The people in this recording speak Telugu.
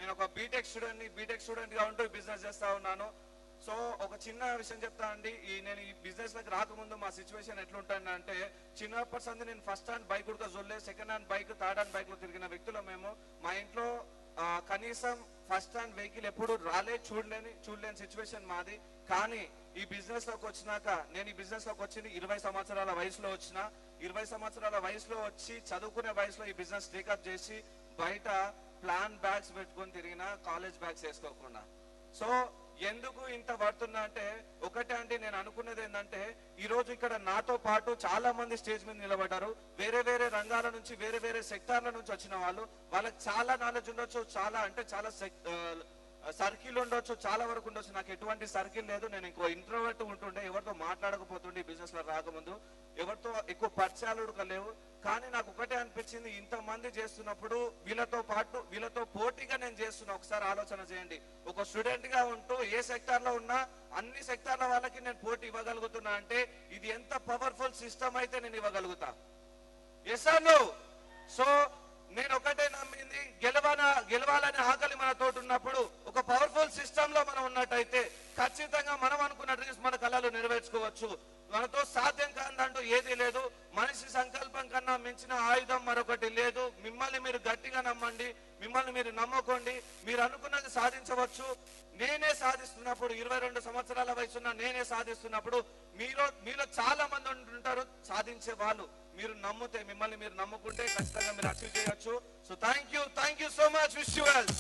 నేను ఒక బీటెక్ స్టూడెంట్ గా ఉంటూ బిజినెస్ చేస్తా ఉన్నాను. సో ఒక చిన్న విషయం చెప్తా అండి. నేను ఈ బిజినెస్ లోకి రాకముందు మా సిచ్యువేషన్ ఎట్లుంటానంటే, చిన్నప్పటి సంది నేను ఫస్ట్ హ్యాండ్ బైక్ కూడా జొల్లే, second hand bike, third hand bike లో తిరిగిన వ్యక్తులు మేము. మా ఇంట్లో కనీసం ఫస్ట్ హ్యాండ్ వెహికల్ ఎప్పుడు చూడలేని సిచ్యువేషన్ మాది. కానీ ఈ బిజినెస్ లోకి వచ్చినాక, నేను ఈ బిజినెస్ లోకి వచ్చింది 20 సంవత్సరాల వయసులో వచ్చిన. 20 సంవత్సరాల వయసులో వచ్చి చదువుకునే వయసులో ఈ బిజినెస్ టేకప్ చేసి బయట ప్లాన్ బ్యాగ్స్ పెట్టుకొని తిరిగిన, కాలేజ్ బ్యాగ్స్ వేసుకోకుండా. సో ఎందుకు ఇంత పడుతున్నా అంటే, ఒకటే అండి, నేను అనుకున్నది ఏంటంటే, ఈ రోజు ఇక్కడ నాతో పాటు చాలా మంది స్టేజ్ మీద నిలబడ్డారు. వేరే వేరే రంగాల నుంచి, వేరే వేరే సెక్టార్ల నుంచి వచ్చిన వాళ్ళు. వాళ్ళకి చాలా నాలెడ్జ్ ఉండొచ్చు, చాలా సర్కిల్ ఉండొచ్చు, చాలా వరకు ఉండొచ్చు. నాకు ఎటువంటి సర్కిల్ లేదు. నేను ఇంకో ఇంట్రోవర్ట్ ఉంటుండే, ఎవరితో మాట్లాడకపోతుండే. బిజినెస్ లో రాకముందు ఎవరితో ఎక్కువ పరిచయాలు లేవు. కానీ నాకు ఒకటే అనిపించింది, ఇంతమంది చేస్తున్నప్పుడు వీళ్ళతో పోటీగా నేను చేస్తున్నా. ఒకసారి ఆలోచన చేయండి. ఒక స్టూడెంట్ గా ఉంటూ ఏ సెక్టార్ లో ఉన్నా అన్ని సెక్టార్ల వాళ్ళకి నేను పోటీ ఇవ్వగలుగుతున్నా అంటే ఇది ఎంత పవర్ఫుల్ సిస్టమ్ అయితే నేను ఇవ్వగలుగుతా. Yes or no? సో నేను ఒకటే నమ్మింది, గెలవాలనే ఆకలి మనతో ఉన్నప్పుడు, ఒక పవర్ఫుల్ సిస్టమ్ లో మనం ఉన్నట్టయితే ఖచ్చితంగా మనం అనుకున్న డ్రీమ్స్ మన కళలు నెరవేర్చుకోవచ్చు. మనతో సాధ్యం కాదంటూ ఏదీ లేదు. మనిషి సంకల్పం కన్నా మించిన ఆయుధం మరొకటి లేదు. మిమ్మల్ని మీరు గట్టిగా నమ్మండి, మిమ్మల్ని మీరు నమ్ముకోండి. మీరు అనుకున్నది సాధించవచ్చు. నేనే సాధిస్తున్నప్పుడు, 22 సంవత్సరాల వయసున్న నేనే సాధిస్తున్నప్పుడు మీలో చాలా మంది ఉంటారు సాధించే వాళ్ళు. మీరు నమ్మితే, మిమ్మల్ని మీరు నమ్ముకుంటే ఖచ్చితంగా మీరు అచీవ్ చేయొచ్చు. So thank you so much. Wish you well.